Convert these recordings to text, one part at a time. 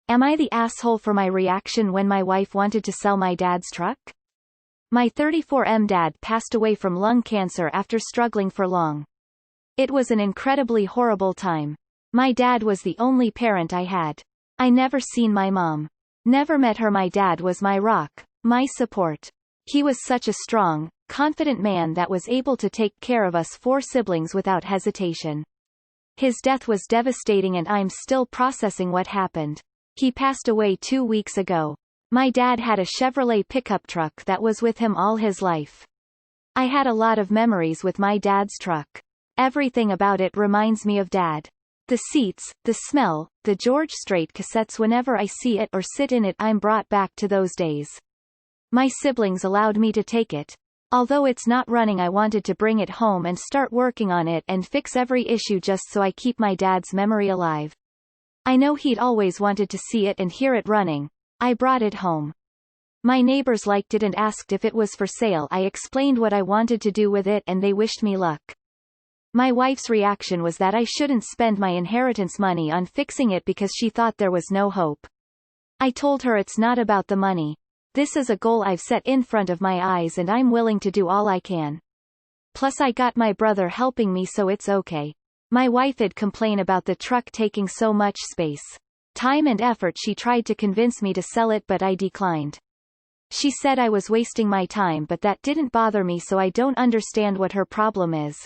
Am I the asshole for my reaction when my wife wanted to sell my dad's truck? My 34M dad passed away from lung cancer after struggling for long. It was an incredibly horrible time. My dad was the only parent I had. I never seen my mom. Never met her. My dad was my rock, my support. He was such a strong, confident man that was able to take care of us 4 siblings without hesitation. His death was devastating and I'm still processing what happened. He passed away 2 weeks ago. My dad had a Chevrolet pickup truck that was with him all his life. I had a lot of memories with my dad's truck. Everything about it reminds me of Dad. The seats, the smell, the George Strait cassettes. Whenever I see it or sit in it, I'm brought back to those days. My siblings allowed me to take it. Although it's not running, I wanted to bring it home and start working on it and fix every issue just so I keep my dad's memory alive. I know he'd always wanted to see it and hear it running. I brought it home. My neighbors liked it and asked if it was for sale. I explained what I wanted to do with it and they wished me luck. My wife's reaction was that I shouldn't spend my inheritance money on fixing it because she thought there was no hope. I told her it's not about the money. This is a goal I've set in front of my eyes and I'm willing to do all I can. Plus I got my brother helping me, so it's okay. My wife'd complain about the truck taking so much space. Time and effort. She tried to convince me to sell it but I declined. She said I was wasting my time, but that didn't bother me, so I don't understand what her problem is.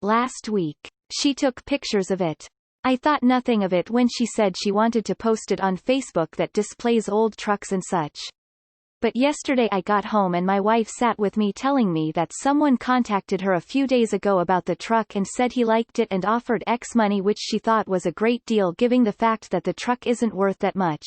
Last week, she took pictures of it. I thought nothing of it when she said she wanted to post it on Facebook that displays old trucks and such. But yesterday I got home and my wife sat with me telling me that someone contacted her a few days ago about the truck and said he liked it and offered X money, which she thought was a great deal given the fact that the truck isn't worth that much.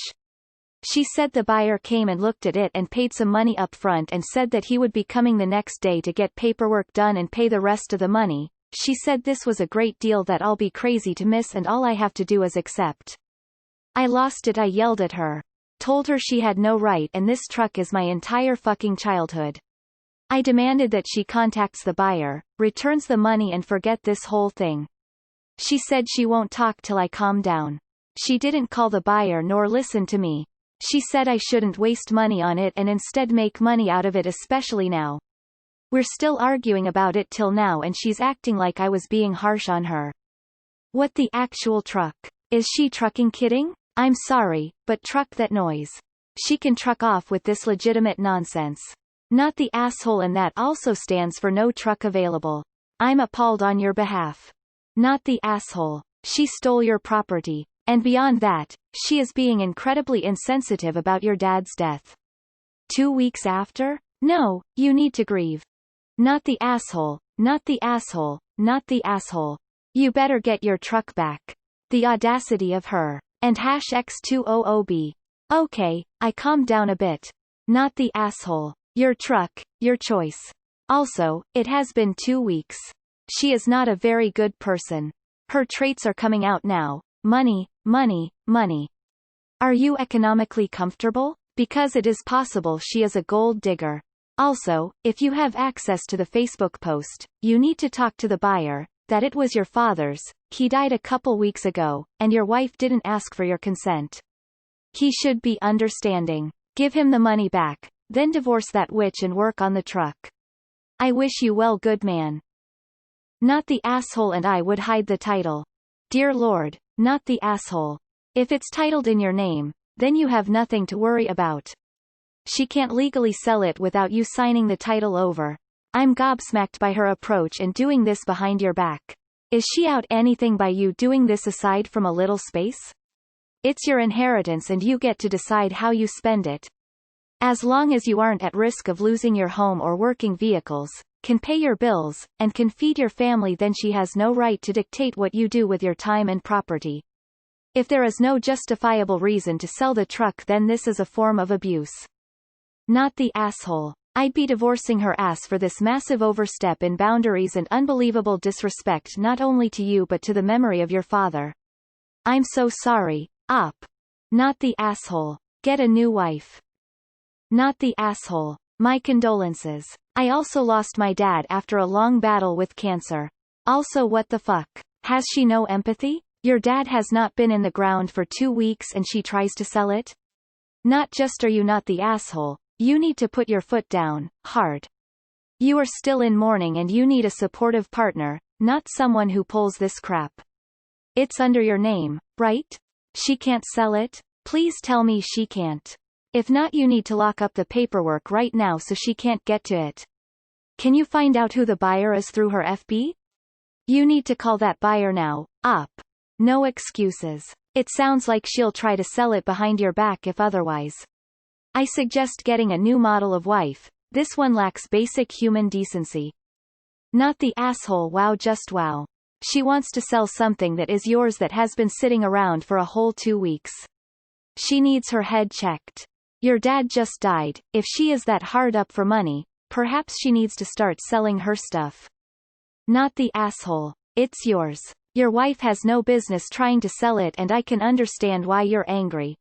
She said the buyer came and looked at it and paid some money up front and said that he would be coming the next day to get paperwork done and pay the rest of the money. She said this was a great deal that I'll be crazy to miss and all I have to do is accept. I lost it. I yelled at her. Told her she had no right and this truck is my entire fucking childhood. I demanded that she contacts the buyer, returns the money and forget this whole thing. She said she won't talk till I calm down. She didn't call the buyer nor listen to me. She said I shouldn't waste money on it and instead make money out of it, especially now. We're still arguing about it till now and she's acting like I was being harsh on her. What the actual truck? Is she trucking kidding? I'm sorry, but truck that noise. She can truck off with this legitimate nonsense. Not the asshole, and that also stands for no truck available. I'm appalled on your behalf. Not the asshole. She stole your property. And beyond that, she is being incredibly insensitive about your dad's death. 2 weeks after? No, you need to grieve. Not the asshole, not the asshole, not the asshole. You better get your truck back. The audacity of her. And #X200B. Okay, I calmed down a bit. Not the asshole. Your truck, your choice. Also, it has been 2 weeks. She is not a very good person. Her traits are coming out now. Money, money, money. Are you economically comfortable? Because it is possible she is a gold digger. Also, if you have access to the Facebook post, you need to talk to the buyer, that it was your father's, he died a couple weeks ago, and your wife didn't ask for your consent. He should be understanding. Give him the money back, then divorce that witch and work on the truck. I wish you well, good man. Not the asshole, and I would hide the title. Dear Lord, not the asshole. If it's titled in your name, then you have nothing to worry about. She can't legally sell it without you signing the title over. I'm gobsmacked by her approach and doing this behind your back. Is she out anything by you doing this aside from a little space? It's your inheritance and you get to decide how you spend it. As long as you aren't at risk of losing your home or working vehicles, can pay your bills, and can feed your family, then she has no right to dictate what you do with your time and property. If there is no justifiable reason to sell the truck, then this is a form of abuse. Not the asshole. I'd be divorcing her ass for this massive overstep in boundaries and unbelievable disrespect not only to you but to the memory of your father. I'm so sorry, Op. Not the asshole. Get a new wife. Not the asshole. My condolences. I also lost my dad after a long battle with cancer. Also, what the fuck? Has she no empathy? Your dad has not been in the ground for 2 weeks and she tries to sell it? Not just are you not the asshole, you need to put your foot down, hard. You are still in mourning and you need a supportive partner, not someone who pulls this crap. It's under your name, right? She can't sell it? Please tell me she can't. If not, you need to lock up the paperwork right now so she can't get to it. Can you find out who the buyer is through her FB? You need to call that buyer now, up. No excuses. It sounds like she'll try to sell it behind your back if otherwise. I suggest getting a new model of wife. This one lacks basic human decency. Not the asshole. Wow, just wow. She wants to sell something that is yours that has been sitting around for a whole 2 weeks. She needs her head checked. Your dad just died. If she is that hard up for money, perhaps she needs to start selling her stuff. Not the asshole. It's yours. Your wife has no business trying to sell it and I can understand why you're angry.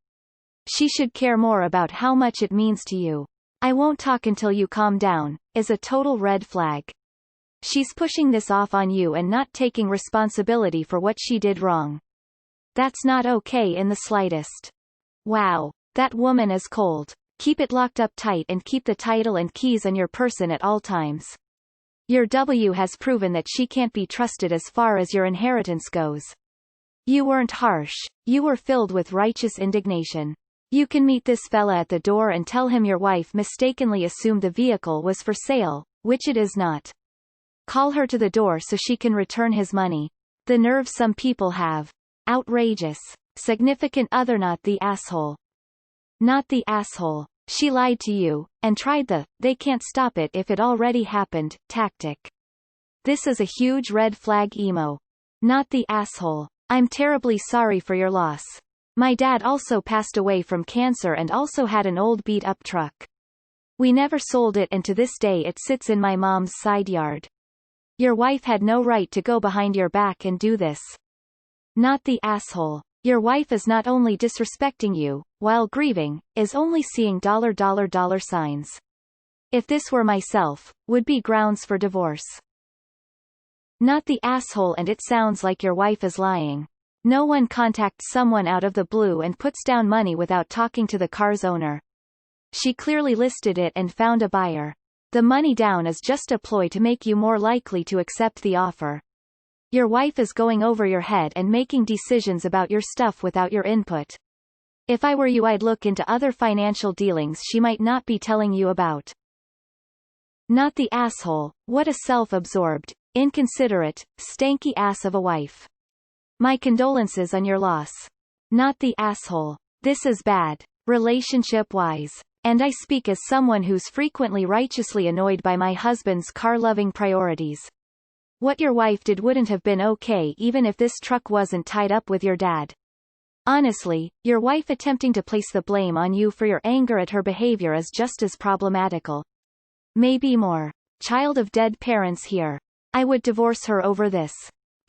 She should care more about how much it means to you. I won't talk until you calm down, is a total red flag. She's pushing this off on you and not taking responsibility for what she did wrong. That's not okay in the slightest. Wow. That woman is cold. Keep it locked up tight and keep the title and keys on your person at all times. Your W has proven that she can't be trusted as far as your inheritance goes. You weren't harsh, you were filled with righteous indignation. You can meet this fella at the door and tell him your wife mistakenly assumed the vehicle was for sale, which it is not. Call her to the door so she can return his money. The nerve some people have. Outrageous. Significant other. Not the asshole. Not the asshole. She lied to you, and tried the "they can't stop it if it already happened" tactic. This is a huge red flag emo. Not the asshole. I'm terribly sorry for your loss. My dad also passed away from cancer and also had an old beat-up truck. We never sold it and to this day it sits in my mom's side yard. Your wife had no right to go behind your back and do this. Not the asshole. Your wife is not only disrespecting you, while grieving, is only seeing $$ signs. If this were myself, would be grounds for divorce. Not the asshole. And it sounds like your wife is lying. No one contacts someone out of the blue and puts down money without talking to the car's owner. She clearly listed it and found a buyer. The money down is just a ploy to make you more likely to accept the offer. Your wife is going over your head and making decisions about your stuff without your input. If I were you, I'd look into other financial dealings she might not be telling you about. Not the asshole. What a self-absorbed, inconsiderate, stanky ass of a wife. My condolences on your loss. Not the asshole. This is bad, relationship-wise. And I speak as someone who's frequently righteously annoyed by my husband's car-loving priorities. What your wife did wouldn't have been okay even if this truck wasn't tied up with your dad. Honestly, your wife attempting to place the blame on you for your anger at her behavior is just as problematical. Maybe more. Child of dead parents here. I would divorce her over this.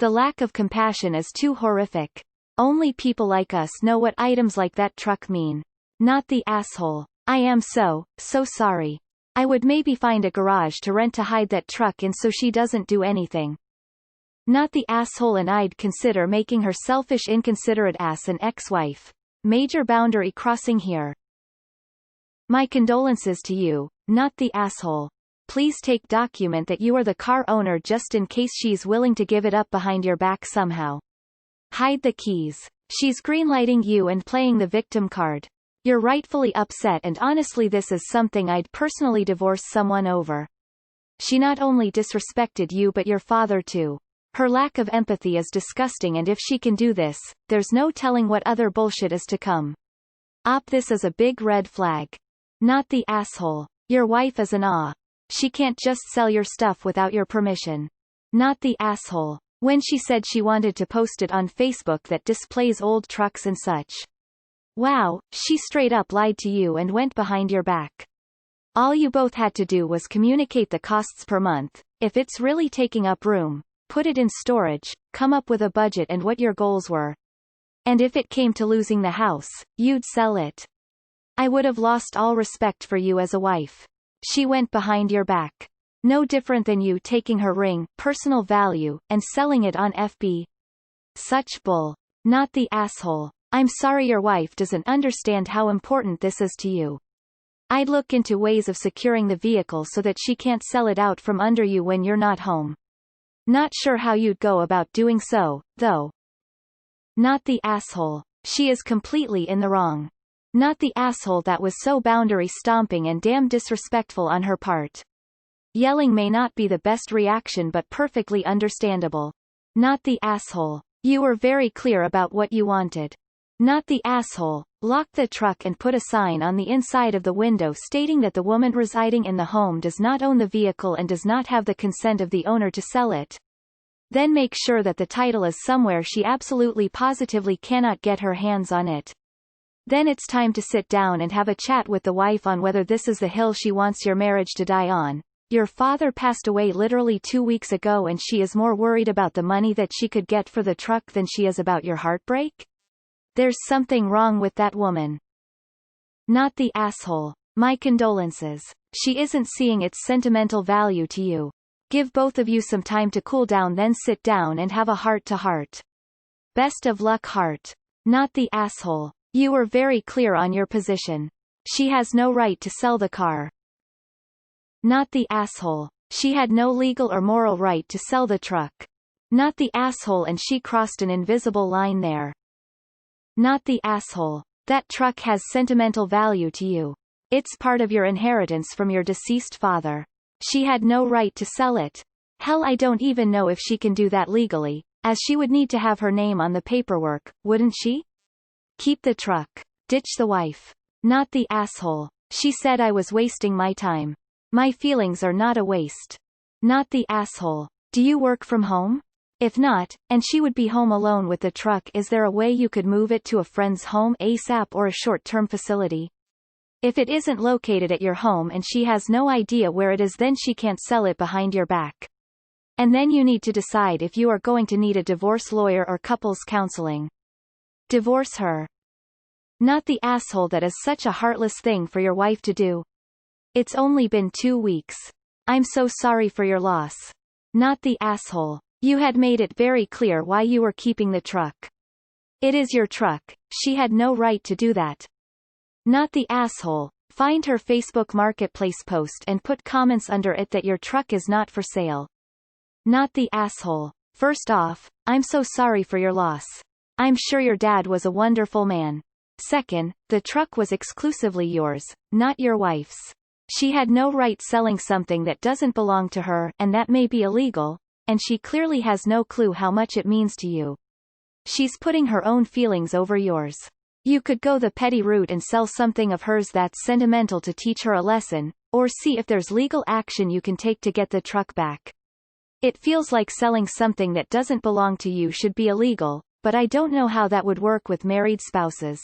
The lack of compassion is too horrific. Only people like us know what items like that truck mean. Not the asshole. I am so sorry. I would maybe find a garage to rent to hide that truck in so she doesn't do anything. Not the asshole. And I'd consider making her selfish, inconsiderate ass an ex-wife. Major boundary crossing here. My condolences to you, not the asshole. Please take document that you are the car owner just in case she's willing to give it up behind your back somehow. Hide the keys. She's greenlighting you and playing the victim card. You're rightfully upset and honestly this is something I'd personally divorce someone over. She not only disrespected you but your father too. Her lack of empathy is disgusting and if she can do this, there's no telling what other bullshit is to come. This is a big red flag. Not the asshole. Your wife is an She can't just sell your stuff without your permission. Not the asshole. When she said she wanted to post it on Facebook that displays old trucks and such. Wow, she straight up lied to you and went behind your back. All you both had to do was communicate the costs per month. If it's really taking up room, put it in storage, come up with a budget and what your goals were. And if it came to losing the house, you'd sell it. I would have lost all respect for you as a wife. She went behind your back. No different than you taking her ring, personal value, and selling it on FB. Such bull. Not the asshole. I'm sorry your wife doesn't understand how important this is to you. I'd look into ways of securing the vehicle so that she can't sell it out from under you when you're not home. Not sure how you'd go about doing so, though. Not the asshole. She is completely in the wrong. Not the asshole. That was so boundary stomping and damn disrespectful on her part. Yelling may not be the best reaction but perfectly understandable. Not the asshole. You were very clear about what you wanted. Not the asshole. Lock the truck and put a sign on the inside of the window stating that the woman residing in the home does not own the vehicle and does not have the consent of the owner to sell it. Then make sure that the title is somewhere she absolutely positively cannot get her hands on it. Then it's time to sit down and have a chat with the wife on whether this is the hill she wants your marriage to die on. Your father passed away literally 2 weeks ago and she is more worried about the money that she could get for the truck than she is about your heartbreak? There's something wrong with that woman. Not the asshole. My condolences. She isn't seeing its sentimental value to you. Give both of you some time to cool down, then sit down and have a heart-to-heart. Best of luck, Heart. Not the asshole. You were very clear on your position. She has no right to sell the car. Not the asshole. She had no legal or moral right to sell the truck. Not the asshole, and she crossed an invisible line there. Not the asshole. That truck has sentimental value to you. It's part of your inheritance from your deceased father. She had no right to sell it. Hell, I don't even know if she can do that legally, as she would need to have her name on the paperwork, wouldn't she? Keep the truck. Ditch the wife. Not the asshole. She said I was wasting my time. My feelings are not a waste. Not the asshole. Do you work from home? If not, and she would be home alone with the truck, is there a way you could move it to a friend's home ASAP or a short-term facility? If it isn't located at your home and she has no idea where it is, then she can't sell it behind your back. And then you need to decide if you are going to need a divorce lawyer or couples counseling. Divorce her. Not the asshole. That is such a heartless thing for your wife to do. It's only been 2 weeks. I'm so sorry for your loss. Not the asshole. You had made it very clear why you were keeping the truck. It is your truck. She had no right to do that. Not the asshole. Find her Facebook Marketplace post and put comments under it that your truck is not for sale. Not the asshole. First off, I'm so sorry for your loss. I'm sure your dad was a wonderful man. Second, the truck was exclusively yours, not your wife's. She had no right selling something that doesn't belong to her, and that may be illegal, and she clearly has no clue how much it means to you. She's putting her own feelings over yours. You could go the petty route and sell something of hers that's sentimental to teach her a lesson, or see if there's legal action you can take to get the truck back. It feels like selling something that doesn't belong to you should be illegal, but I don't know how that would work with married spouses.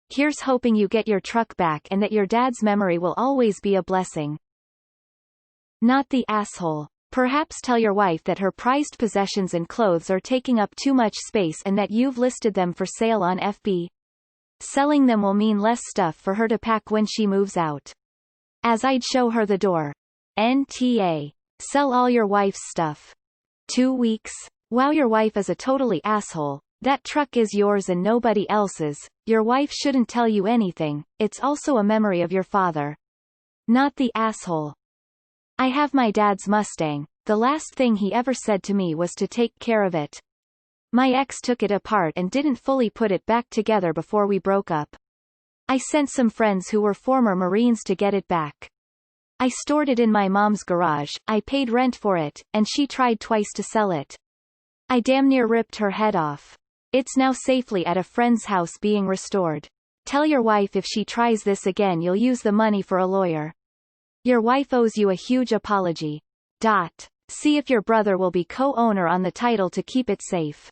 Here's hoping you get your truck back and that your dad's memory will always be a blessing. Not the asshole. Perhaps tell your wife that her prized possessions and clothes are taking up too much space and that you've listed them for sale on FB. Selling them will mean less stuff for her to pack when she moves out. As I'd show her the door. NTA. Sell all your wife's stuff. 2 weeks? Wow, your wife is a totally asshole. That truck is yours and nobody else's. Your wife shouldn't tell you anything. It's also a memory of your father. Not the asshole. I have my dad's Mustang. The last thing he ever said to me was to take care of it. My ex took it apart and didn't fully put it back together before we broke up. I sent some friends who were former Marines to get it back. I stored it in my mom's garage, I paid rent for it, and she tried twice to sell it. I damn near ripped her head off. It's now safely at a friend's house being restored. Tell your wife if she tries this again you'll use the money for a lawyer. Your wife owes you a huge apology. See if your brother will be co-owner on the title to keep it safe.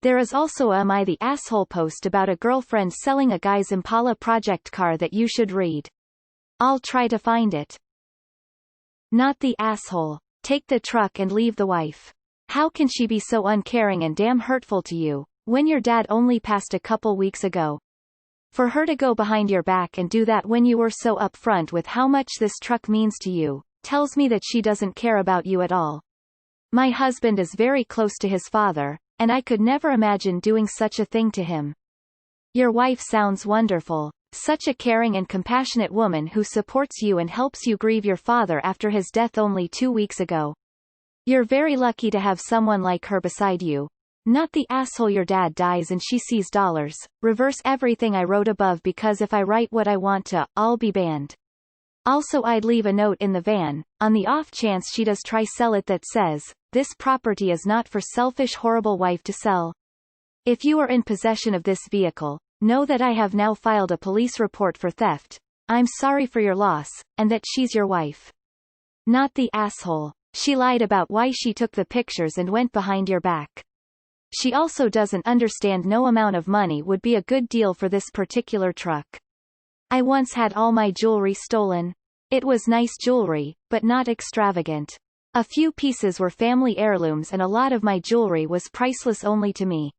There is also a Am I the Asshole post about a girlfriend selling a guy's Impala project car that you should read. I'll try to find it. Not the asshole. Take the truck and leave the wife. How can she be so uncaring and damn hurtful to you, when your dad only passed a couple weeks ago? For her to go behind your back and do that when you were so upfront with how much this truck means to you, tells me that she doesn't care about you at all. My husband is very close to his father, and I could never imagine doing such a thing to him. Your wife sounds wonderful. Such a caring and compassionate woman who supports you and helps you grieve your father after his death only 2 weeks ago. You're very lucky to have someone like her beside you. Not the asshole your dad dies and she sees dollars. Reverse everything I wrote above because if I write what I want to, I'll be banned. Also I'd leave a note in the van, on the off chance she does try sell it that says, this property is not for selfish horrible wife to sell. If you are in possession of this vehicle, know that I have now filed a police report for theft. I'm sorry for your loss, and that she's your wife. Not the asshole. She lied about why she took the pictures and went behind your back. She also doesn't understand no amount of money would be a good deal for this particular truck. I once had all my jewelry stolen. It was nice jewelry, but not extravagant. A few pieces were family heirlooms and a lot of my jewelry was priceless only to me.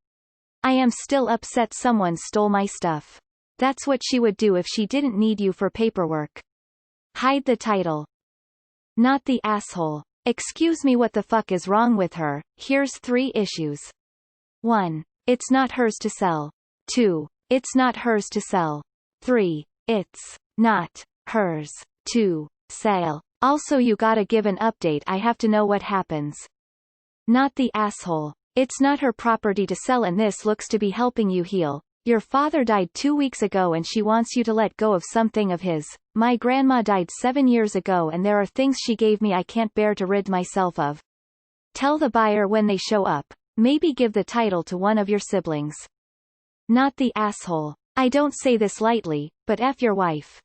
I am still upset someone stole my stuff. That's what she would do if she didn't need you for paperwork. Hide the title. Not the asshole. Excuse me, what the fuck is wrong with her? Here's 3 issues. 1. It's not hers to sell. 2. It's not hers to sell. 3. It's not hers to sell. Also you gotta give an update, I have to know what happens. Not the asshole. It's not her property to sell and this looks to be helping you heal. Your father died 2 weeks ago and she wants you to let go of something of his. My grandma died 7 years ago and there are things she gave me I can't bear to rid myself of. Tell the buyer when they show up. Maybe give the title to one of your siblings. Not the asshole. I don't say this lightly, but F your wife.